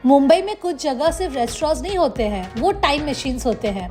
मुंबई में कुछ जगह सिर्फ रेस्टोरेंट्स नहीं होते हैं, वो टाइम मशीन्स होते हैं।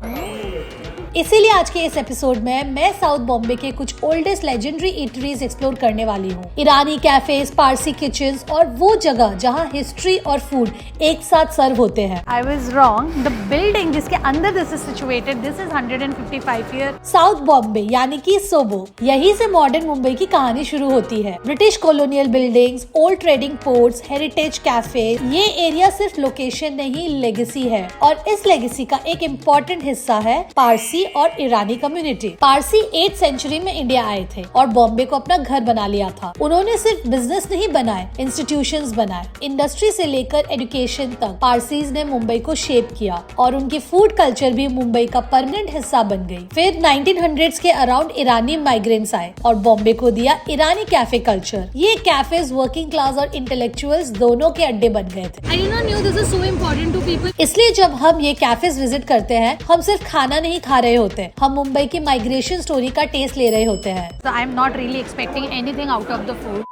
इसीलिए आज के इस एपिसोड में मैं साउथ बॉम्बे के कुछ ओल्डेस्ट लेजेंडरी ईटरीज एक्सप्लोर करने वाली हूँ। ईरानी कैफेज, पारसी किचन्स और वो जगह जहाँ हिस्ट्री और फूड एक साथ सर्व होते हैं। I was wrong. The building जिसके अंदर this is situated, this is 155 year. South Bombay यानी कि सोबो, यही से मॉडर्न मुंबई की कहानी शुरू होती है। British colonial buildings, old trading ports, heritage cafe, ये एरिया सिर्फ लोकेशन नहीं, लेगेसी है। और इस लेगेसी का एक इम्पोर्टेंट हिस्सा है पारसी और ईरानी कम्युनिटी। पारसी 8th सेंचुरी में इंडिया आए थे और बॉम्बे को अपना घर बना लिया था। उन्होंने सिर्फ बिजनेस नहीं बनाए, इंस्टीट्यूशंस बनाए। इंडस्ट्री से लेकर एजुकेशन तक पारसीज ने मुंबई को शेप किया और उनकी फूड कल्चर भी मुंबई का परमानेंट हिस्सा बन गई। फिर 1900s के अराउंड ईरानी माइग्रेंट्स आए और बॉम्बे को दिया ईरानी कैफे कल्चर। ये कैफेज वर्किंग क्लास और इंटेलेक्चुअल्स दोनों के अड्डे बन गए थे। I did not know this is so important to people. इसलिए जब हम ये कैफेज विजिट करते हैं, हम सिर्फ खाना नहीं खा रहे होते, हम मुंबई की माइग्रेशन स्टोरी का टेस्ट ले रहे होते हैं। So I am not really expecting anything out of the food.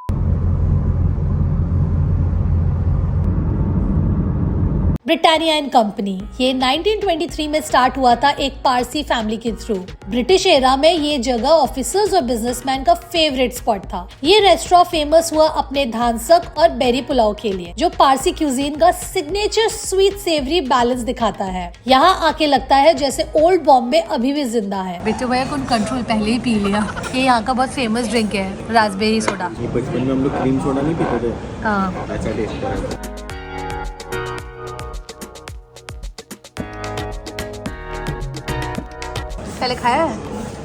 Britannia and company, ये 1923 में स्टार्ट हुआ था एक पारसी फैमिली के थ्रू। ब्रिटिश एरा में ये जगह ऑफिसर्स और बिजनेसमैन का फेवरेट स्पॉट था। ये रेस्टोरेंट फेमस हुआ अपने धानसक और बेरी पुलाव के लिए, जो पारसी क्यूजीन का सिग्नेचर स्वीट सेवरी बैलेंस दिखाता है। यहाँ आके लगता है जैसे ओल्ड बॉम्बे अभी भी जिंदा है। बिट्टू भैया को कंट्रोल पहले ही पी लिया। ये यहाँ का बहुत फेमस ड्रिंक है, रास्पबेरी सोडा। बचपन में हम लोग क्रीम सोडा नहीं पीते थे, हाँ, ऐसा टेस्ट कर। पहले खाया है?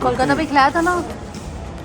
कोलकाता भी खिलाया था ना।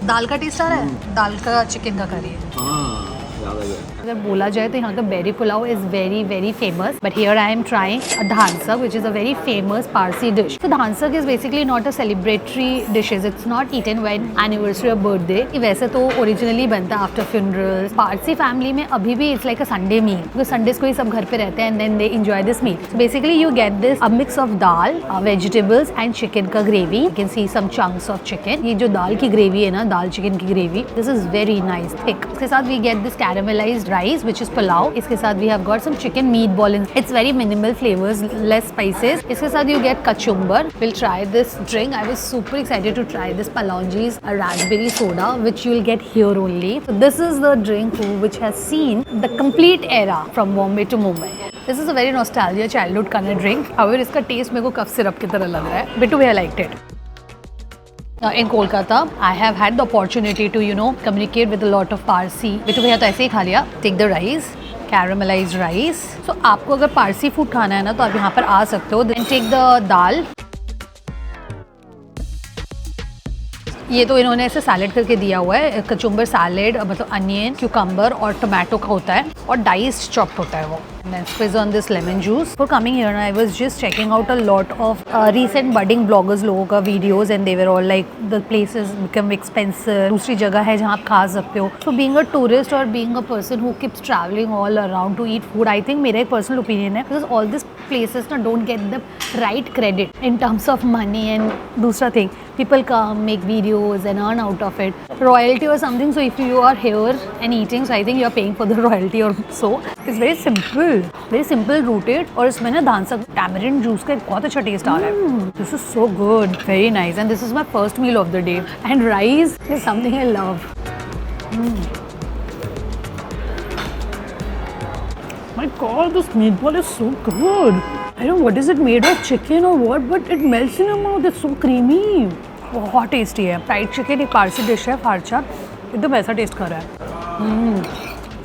दाल का टेस्ट आ रहा है, दाल का चिकन का करी है। हाँ, याद आ गया। अगर बोला जाए तो यहाँ का berry pulao is very very famous, but here I am trying a dhansak which is a very famous Parsi dish. तो dhansak is basically not a celebratory dishes, it's not eaten when anniversary और बर्थडे। वैसे तो ओरिजिनली बनता है आफ्टर फ्यूनरल्स। पारसी फैमिली में अभी भी it's like a Sunday meal, because Sundays को ही सब घर पे रहते हैं and then they enjoy this meal. Basically you get this a mix of dal, vegetables and chicken का gravy. You can see some chunks of chicken. ये जो दाल की ग्रेवी है ना, दाल चिकन की gravy, this is very nice thick. इसके साथ we get this caramelized rice which is pulao. इसके साथ we have got some chicken meatball. It's very minimal flavors, less spices. इसके साथ you get kachumbar. We'll try this drink. I was super excited to try this Palonji's raspberry soda which you'll get here only. So this is the drink which has seen the complete era from Bombay to Mumbai. This is a very nostalgia childhood kind of drink. However, इसका taste मेरे को cough syrup की तरह लग रहा है. Bittu भैया liked it. In Kolkata, I have had the opportunity to, communicate with a lot of Parsi. Bittu भैया तो ऐसे ही खा लिया. Take the rice, caramelized rice. So आपको अगर पारसी फूड खाना है ना, तो आप यहाँ पर आ सकते हो. Then take the दाल. ये तो इन्होंने ऐसे सैलेड करके दिया हुआ है, कचुम्बर सैलेड, मतलब अनियन, क्यूकम्बर और टोमेटो का होता है और डाइस्ड चॉप्ड होता है वो. Then squeeze on this lemon juice. For coming here, I was just checking out a lot of recent budding bloggers लोगों का videos and they were all like the places become expensive. दूसरी जगह है जहाँ आप खा सकते हो. So being a tourist or being a person who keeps traveling all around to eat food, I think मेरा एक personal opinion है, because all these places ना don't get the right credit in terms of money and दूसरा thing. People come, make videos and earn out of it. Royalty or something. So if you are here and eating, so I think you are paying for the royalty or so. It's very simple rooted. और इसमें ना धानसक tamarind juice का एक बहुत अच्छा test आ रहा है. This is so good, very nice, and this is my first meal of the day. And rice is something I love. My God, this meatball is so good. I don't know what is it made of, chicken or what, but it melts in your mouth. It's so creamy. बहुत tasty है. Fried chicken एक Parsi dish है, फारचा, एकदम ऐसा test कर रहा है.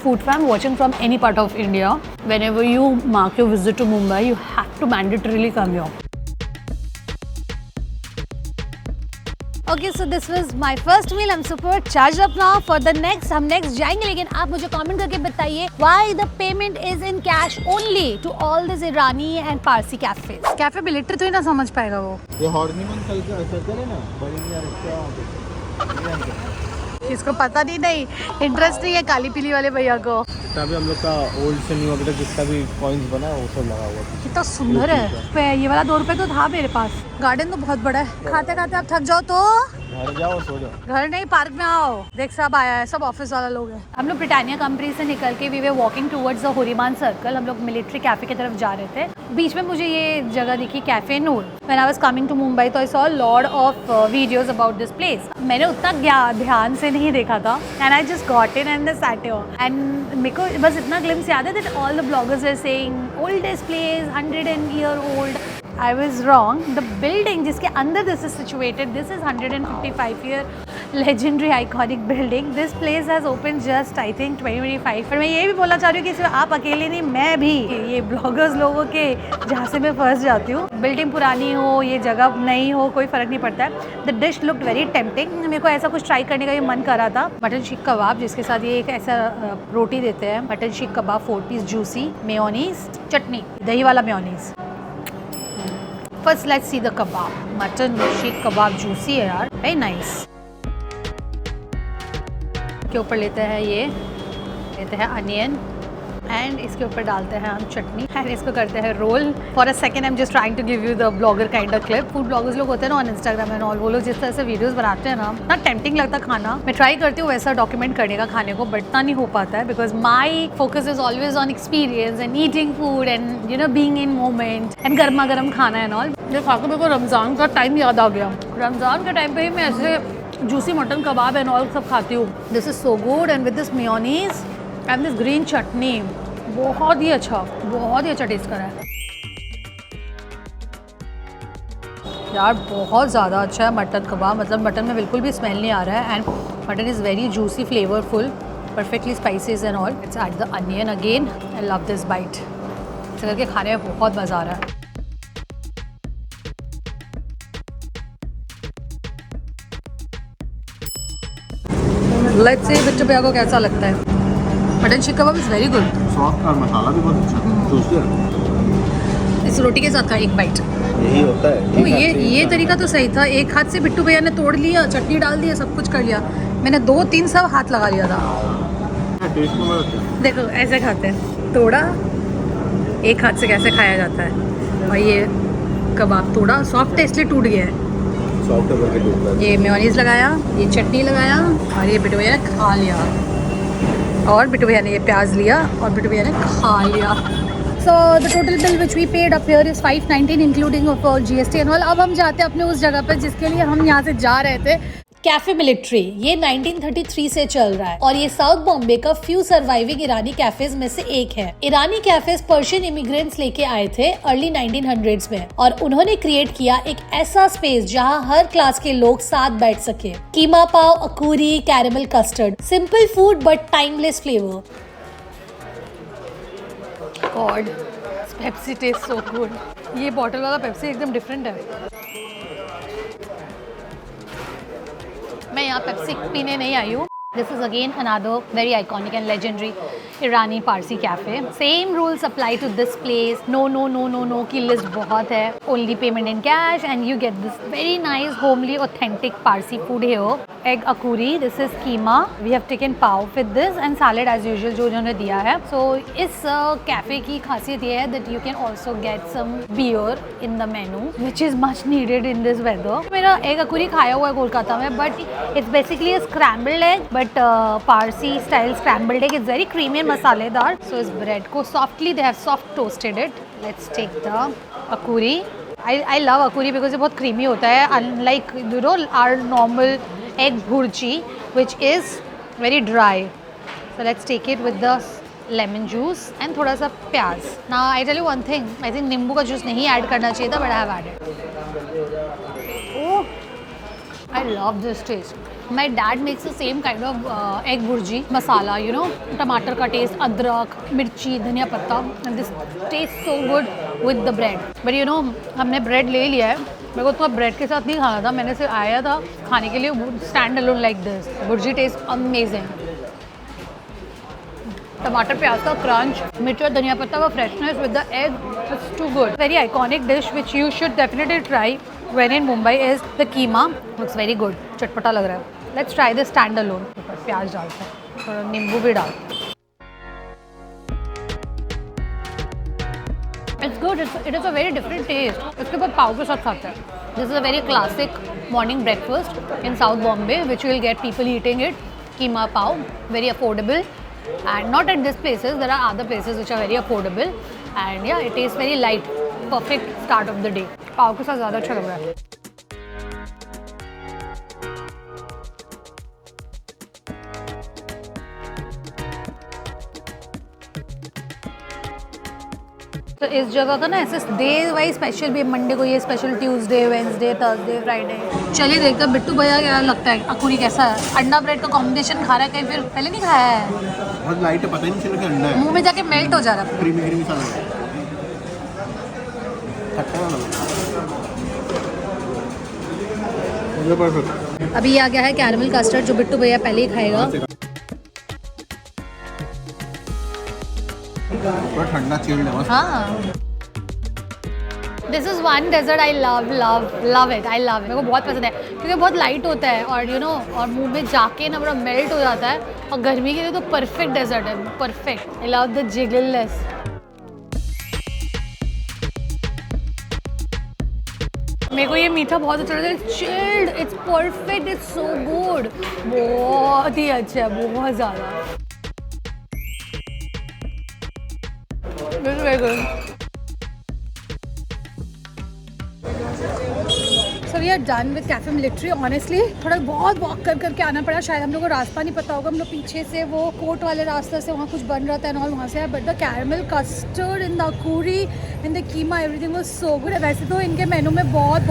Food fam watching from any part of India, whenever you mark your visit to Mumbai, you have to mandatorily come here. Okay, so this was my first meal. I'm super charged up now for the next. हम next जाएंगे, लेकिन आप मुझे comment करके बताइए why the payment is in cash only to all these Irani and Parsi cafes. Cafe बिलेटर तो ही ना समझ पाएगा वो. ये हॉर्निमन सर्कल है ना, बड़ी यार इसको पता नहीं इंटरेस्ट नहीं है काली पीली वाले भैया को. जितना भी हम लोग का ओल्ड से न्यू अभी तक जितना भी कॉइन्स बना है वो सब लगा हुआ है. कितना सुंदर है. ये वाला 2 रुपए तो था मेरे पास. गार्डन तो बहुत बड़ा है. खाते खाते आप थक जाओ तो घर जाओ सो जाओ। घर नहीं, पार्क में आओ। देख सब आया है, सब ऑफिस वाला लोग हैं। हम लोग ब्रिटानिया कंपनी से निकल के we were walking towards the Horniman circle. हम लोग मिलिट्री कैफे की तरफ जा रहे थे। बीच में मुझे ये जगह दिखी, cafe Noor. When I was coming to Mumbai तो I saw lot of videos about this place. मैंने उतना ध्यान से नहीं देखा था and I just got in and sat here and मेरे को बस इतना ग्लिम्स याद है that all the bloggers were saying oldest place, 100 year old. I was wrong. The building जिसके अंदर this is situated, this is 155-year legendary iconic building. This place has opened just I think 2025. पर मैं ये भी बोलना चाह रही हूँ कि सिर्फ आप अकेले नहीं, मैं भी ये ब्लॉगर्स लोगों के जहाँ से मैं फंस जाती हूँ। बिल्डिंग पुरानी हो, ये जगह नई हो, कोई फ़र्क नहीं पड़ता है। The dish looked very tempting. मेरे को ऐसा कुछ ट्राई करने का ये मन कर रहा था। मटन शीख कबाब जिसके साथ ये एक ऐसा रोटी देते हैं। मटन शीख कबाब 4 पीस जूसी, मेयोनीज, चटनी, दही वाला mayonnaise. First let's see the kebab. Mutton Sikh kebab juicy है यार, वेरी नाइस। के ऊपर लेते हैं ये, लेते हैं अनियन एंड इसके ऊपर डालते हैं हम चटनी एंड इसको करते हैं roll. For a second I am just trying to give you the blogger kind of clip. Food bloggers लोग होते हैं ना ऑन इंस्टाग्राम एंड ऑल, वो लोग जिस तरह से वीडियोस बनाते हैं ना, इतना टेम्पटिंग लगता खाना। मैं ट्राई करती हूँ वैसा डॉक्यूमेंट करने का खाने को, बट इतना नहीं हो पाता है because my focus is always on experience and eating food and you know being in moment and गर्मा गर्म खाना एंड ऑल। जो खा के मेरे को रमज़ान का टाइम याद आ गया। रमज़ान के टाइम पे ही मैं ऐसे juicy mutton kebab and all सब खाती हूँ। This is so good and with this mayonnaise and this green chutney, बहुत ही अच्छा टेस्ट कर रहा है यार, बहुत ज़्यादा अच्छा है मटन कबाब। मतलब मटन में बिल्कुल भी स्मेल नहीं आ रहा है and mutton is very juicy, flavourful, perfectly spices and all. It's at the onion again, I love this bite. इस करके खाने में बहुत मज़ा आ रहा है। लेट्स सी बिट्टू भैया को कैसा लगता है। Mutton Sikh kebab is very good, soft और मसाला भी बहुत अच्छा जूसी है। इस रोटी के साथ था एक बाइट। यही होता है। तो ये तरीका तो सही था। एक हाथ से बिट्टू भैया ने तोड़ लिया, चटनी डाल दिया, सब कुछ कर लिया। मैंने 2-3 सब हाथ लगा लिया था। टेस्ट में बहुत अच्छा। देखो ऐसे खाते हैं, तोड़ा, एक हाथ से कैसे खाया जाता है। और ये कबाब तोड़ा, सॉफ्ट है इसलिए टूट गया है। सॉफ्ट करके टूटता है। ये मेयोनीज लगाया, ये चटनी लगाया और ये बिट्टू भैया ने खा लिया। और बिट्टू भैया ने ये प्याज लिया और बिट्टू भैया ने खा लिया। So the total bill which we paid up here is 519 including of all GST and all. अब हम जाते हैं अपने उस जगह पर जिसके लिए हम यहाँ से जा रहे थे, कैफे मिलिट्री। ये 1933 से चल रहा है और ये साउथ बॉम्बे का फ्यू सर्वाइविंग ईरानी कैफेज में से एक है। ईरानी कैफेज पर्शियन इमिग्रेंट्स लेके आए थे अर्ली 1900s में और उन्होंने क्रिएट किया एक ऐसा स्पेस जहां हर क्लास के लोग साथ बैठ सके। Keema pav, akuri, caramel custard, simple food but timeless flavour. God, Pepsi taste so good. ये बॉटल वाला पेप्सी एकदम डिफरेंट है। मैं यहाँ पेप्सी पीने नहीं आई हूँ। This is again another very iconic and legendary Irani Parsi cafe. Same rules apply to this place. No की list बहुत है. Only payment in cash and you get this very nice homely authentic Parsi food here. Egg akuri. This is keema. We have taken pav with this and salad as usual जो उन्होंने दिया है. So इस cafe की खासियत ये है that you can also get some beer in the menu which is much needed in this weather. मेरा egg akuri खाया हुआ है कोलकाता में but it's basically a scrambled egg but Parsi style scrambled egg. It's very creamy and masaledar. So इस bread को softly they have soft toasted it. Let's take the akuri. I love akuri because ये बहुत creamy होता है unlike you know our normal egg bhurji which is very dry. So let's take it with the lemon juice and थोड़ा सा प्याज. Now I tell you one thing. I think नींबू का juice नहीं ऐड करना चाहिए था but I have added. Oh, I love this taste. My dad makes the same kind of egg burji masala, you know, टमाटर का test, अदरक, मिर्ची, धनिया पत्ता, and this tastes so good with the bread. But you know, हमने bread ले लिया है. मेरे को तो ब्रेड के साथ नहीं खाना था, मैंने सिर्फ आया था खाने के लिए stand alone like this. Burji tastes amazing. टमाटर प्याज का क्रंच, मिर्च और धनिया पत्ता का freshness with the egg, it's too good. Very iconic dish which you should definitely try when in Mumbai is the keema. Looks very good. चटपटा लग रहा है. Let's try this stand alone. प्याज डालते हैं, थोड़ा नींबू भी डालते हैं. It's good. It is a very different taste. इसके बाद पाव के साथ खाते हैं. This is a very classic morning breakfast in South Bombay, which you will get people eating it. Keema pav, very affordable. And not at these places, there are other places which are very affordable. And yeah, it tastes very light. Perfect start of the day. पाव के साथ ज़्यादा अच्छा लग रहा है. तो इस जगह का ना ऐसे डे वाइज स्पेशल भी, मंडे को ये special, Tuesday, Wednesday, Thursday, Friday. चलिए देखते हैं बिट्टू भैया क्या लगता है अखूरी कैसा है. अंडा ब्रेड का कॉम्बिनेशन खा रहा है कहीं, फिर पहले नहीं खाया है. बहुत लाइट है, पता ही नहीं चला कि अंडा है. मुंह में जाके मेल्ट हो जा रहा है. क्रीमी क्रीमी सा लग रहा है. खट्टा ना लगा. मुझे परफेक्ट. अभी ये आ गया है कैरमल कस्टर्ड जो बिट्टू भैया पहले ही खाएगा. ठंडा चिल्ड है. हाँ. This is one dessert I love love love it. I love, मेरे को बहुत पसंद है क्योंकि बहुत लाइट होता है और यू नो और मुंह में जाके ना पूरा मेल्ट हो जाता है. और गर्मी के लिए तो परफेक्ट डेजर्ट है. Perfect. I love the jiggleness. मेरे को ये मीठा बहुत अच्छा लगता है. Chilled, it's perfect, it's so good. बहुत ही अच्छा है, बहुत ज़्यादा. This is very good. So we are done with Cafe Military. Honestly, थोड़ा बहुत वॉक करके आना पड़ा. शायद हम लोग को रास्ता नहीं पता होगा. हम लोग पीछे से वो कोर्ट वाले रास्ते से वहाँ कुछ बन रहा था और वहाँ से. But the caramel custard in the akuri in the keema everything was so good. वैसे तो इनके मेनू में बहुत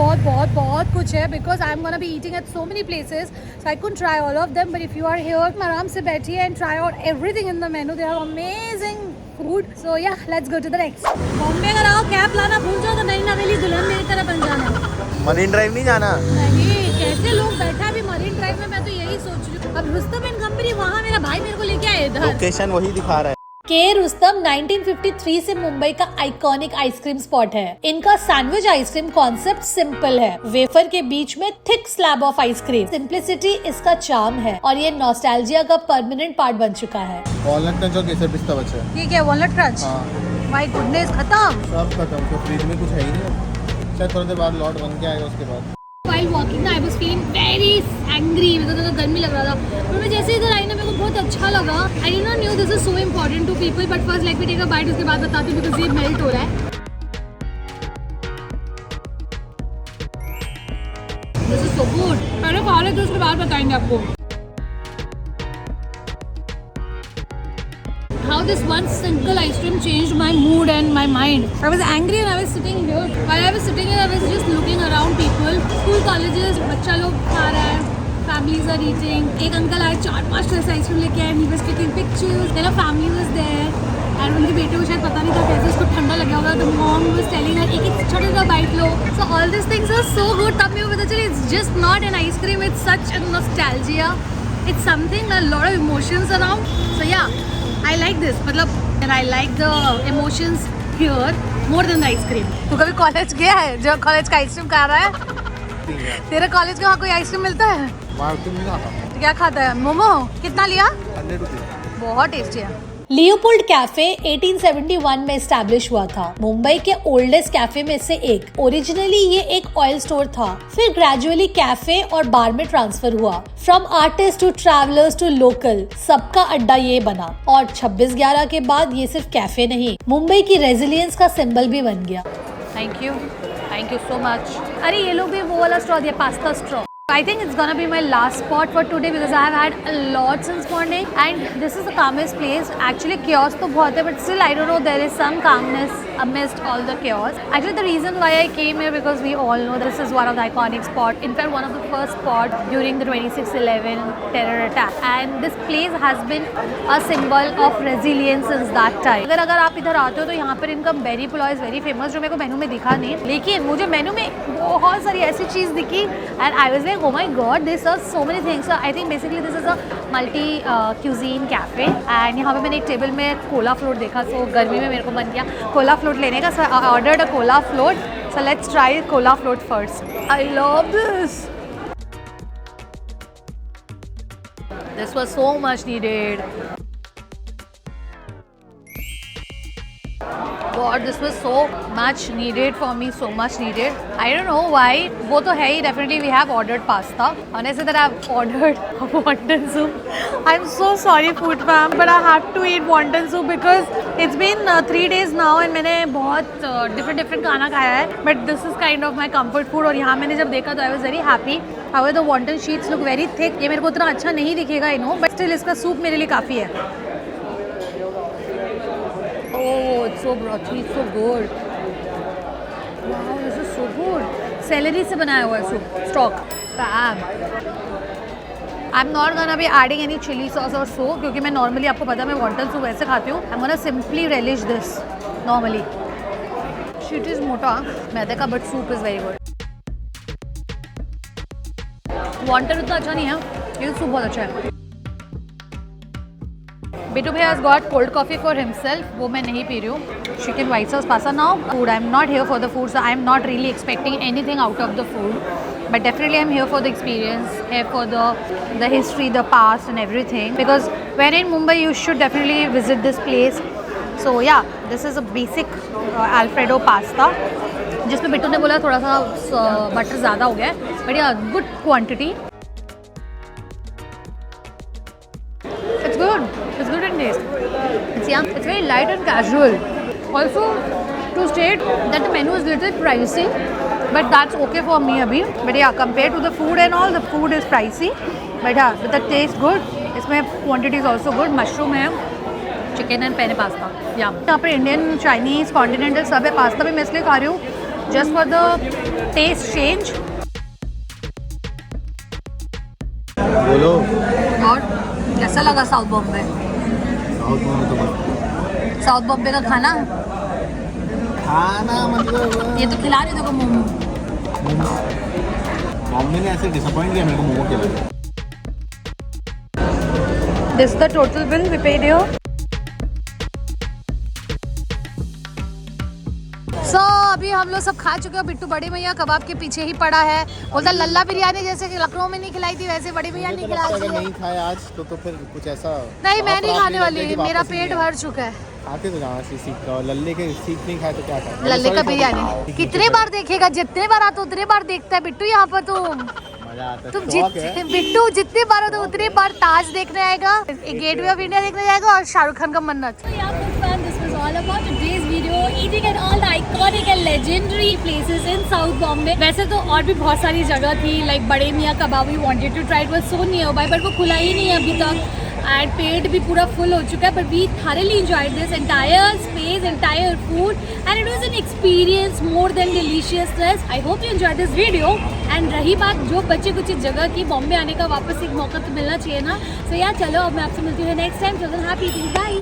कुछ है because I am gonna be eating at so many places, so I couldn't try all of them. But if you are here, आराम से बैठिए and try out everything in the menu. They are amazing food. So yeah, let's go to the next. Bombay अगर आओ cap लाना भूल जाओ तो नई नवेली दुल्हन मेरी तरह बन जाना. मरीन ड्राइव नहीं जाना. नहीं, कैसे लोग बैठा भी मरीन ड्राइव में. मैं तो यही सोच रही हूँ. अब रुस्तम एंड कंपनी वहाँ मेरा भाई मेरे को लेके आए इधर. लोकेशन वही दिखा रहा है. के रुस्तम 1953 से मुंबई का आइकॉनिक आइसक्रीम स्पॉट है. इनका सैंडविच आइसक्रीम कॉन्सेप्ट सिंपल है. वेफर के बीच में thick slab of ice cream. Simplicity इसका चार्म है और ये नॉस्टैल्जिया का परमानेंट पार्ट बन चुका है. वॉलनट क्रंच और केसर पिस्ता बचा है. ठीक है, वॉलनट क्रंच. माय गुडनेस, खत्म. सब खत्म. तो फ्रिज में कुछ है ही नहीं. शायद थोड़ी देर बाद लॉट बन के आएगा उसके बाद. While walking ना, I was feeling very angry because तो गर्मी लग रहा था. पर मैं जैसे इधर आई ना, मेरे को बहुत अच्छा लगा. I did not knew this is so important to people, but first let me take a bite. उसके बाद बताती हूँ because ये मेल्ट हो रहा है. This is so good. पहले खा लेते उसके बाद बताएंगे आपको. How this one single ice cream changed my mood and my mind. I was angry and I was sitting here. While I was sitting here, I was just looking around people. School, colleges, बच्चा लोग खा रहा है. Families are eating. एक uncle आए 4-5 तरह से ice cream लेके आए. He was taking pictures. Then a family was there. And उनके बेटे को शायद पता नहीं था कैसे उसको ठंडा लगा होगा. The mom was telling her एक छोटा सा bite low. So all these things are so good. तब मेरे को पता चला it's just not an ice cream. It's such a nostalgia. It's something, a lot of emotions around. So yeah. I like this, मतलब and I like the emotions here more than the ice cream. तू कभी college गया है जो college का ice cream खा रहा है? तेरे कॉलेज के वहाँ कोई आइसक्रीम मिलता है? नहीं खाता. क्या खाता है? मोमो. कितना लिया? 100 रुपीज. बहुत टेस्टी है. लियोपोल्ड कैफे 1871 में एस्टैब्लिश हुआ था. मुंबई के ओल्डेस्ट कैफे में से एक. ओरिजिनली ये एक ऑयल स्टोर था, फिर ग्रेजुअली कैफे और बार में ट्रांसफर हुआ. From artist to travellers to local, सबका अड्डा ये बना. और 26/11 के बाद ये सिर्फ कैफे नहीं, मुंबई की रेजिलियंस का सिंबल भी बन गया. Thank you so much. अरे ये लोग भी वो वाला स्ट्रॉ दिया, pasta straw. I think it's gonna be my last spot for today because I have had a lot since morning and this is the calmest place. Actually chaos तो बहुत है but still I don't know, there is some calmness amidst all the chaos. Actually the reason why I came here because we all know this is one of the iconic spots. In fact one of the first spots during the 26/11 terror attack and this place has been a symbol of resilience since that time. अगर आप इधर आते हो तो यहाँ पर इनका berry pulao is very famous जो मेरे को मेनू में दिखा नहीं, लेकिन मुझे मेनू में बहुत सारी ऐसी चीज़ दिखी and I was like oh my god, this are so many things. So I think basically this is a multi cuisine cafe and यहाँ पे मैंने एक टेबल में कोला फ्लोट देखा. So गर्मी में मेरे को मन किया कोला फ्लोट लेने का. So I ordered a cola float. So let's try cola float first. I love this. This was so much needed. God, this was so much needed for me, so much needed. I don't know why. वो तो है ही, definitely we have ordered pasta. Honestly, that I've ordered wonton soup. I'm so sorry, food fam, but I have to eat wonton soup because it's been 3 days now and मैंने बहुत different खाना खाया है. But this is kind of my comfort food. और यहाँ मैंने जब देखा तो I was very happy. However, the wonton sheets look very thick. ये मेरे को उतना अच्छा नहीं दिखेगा, I know, but still इसका सूप मेरे लिए काफ़ी है. Oh, it's so brothy, it's so good. Wow, this is so good. Celery से बनाया हुआ है soup, stock. Fab. I'm not gonna be adding any chili sauce or so क्योंकि मैं normally आपको पता है मैं wonton soup वैसे खाती हूँ. I'm gonna simply relish this normally. Sheet is मोटा मैदे का but soup is very good. Wonton उतना अच्छा नहीं है, लेकिन सूप बहुत अच्छा है. Bittu bhai has got cold coffee for himself. वो मैं नहीं पी रही हूँ. Chicken white sauce pasta now. Food. I'm not here for the food, so I'm not really expecting anything out of the food. But definitely I'm here for the experience, here for the history, the past and everything. Because when in Mumbai, you should definitely visit this place. So yeah, this is a basic Alfredo pasta. जिसमें बिट्टू ने बोला थोड़ा सा butter ज़्यादा हो गया है. But yeah, good quantity. It's good. It's good in taste. It's very light and casual. Also, to state that the menu is little pricey, but that's okay for me abhi. But yeah, compared to the food and all, the food is pricey. But yeah, but the taste good. इसमें quantity is also good. Mushroom है, chicken and penne pasta. Yeah. यहाँ पर Indian, Chinese, continental सब है. Pasta भी मैं इसलिए खा रही हूँ, just for the taste change. बोलो. और कैसा लगा साउथ बॉम्बे? साउथ बॉम्बे का खाना मतलब ये तो खिला रहे थे को मोमो. मम्मी ने ऐसे डिसअपॉइंट किया मेरे को मोमो खिला. This the total bill we paid here. So अभी हम लोग सब खा चुके हैं. बिट्टू बड़ी भैया कबाब के पीछे ही पड़ा है. बोलता लल्ला बिरयानी जैसे कि लखनऊ में नहीं खिलाई थी वैसे बड़ी भैया नहीं खिला अगर नहीं खाया आज तो फिर कुछ ऐसा नहीं. मैं नहीं खाने वाली, मेरा पेट भर चुका है. आते तो जाना सीख का. लल्ले के सीख नहीं खाए तो क्या खाए. लल्ले का बिरयानी कितने बार देखेगा? जितने बार आता उतने बार देखता है बिट्टू. यहाँ पर तो मजा आता है. तुम बिट्टू जितने बार हो तो उतने बार ताज देखने आएगा, गेटवे ऑफ इंडिया देखने जाएगा और शाहरुख खान का मन्नत. This was all about today's video, eating at all the iconic and legendary places in South Bombay. वैसे तो और भी बहुत सारी जगह थी, like बड़े मियाँ कबाब. We wanted to try, it was so nearby, but वो खुला ही नहीं है अभी तक. And पेट भी पूरा full हो चुका है. But we thoroughly enjoyed this entire space, entire food, and it was an experience more than deliciousness. I hope you enjoyed this video. And रही बात जो बच्चे कुछ जगह की बॉम्बे आने का वापस एक मौका तो मिलना चाहिए ना. So yeah, चलो अब मैं आपसे मिलती हूँ next time. So then happy things, bye.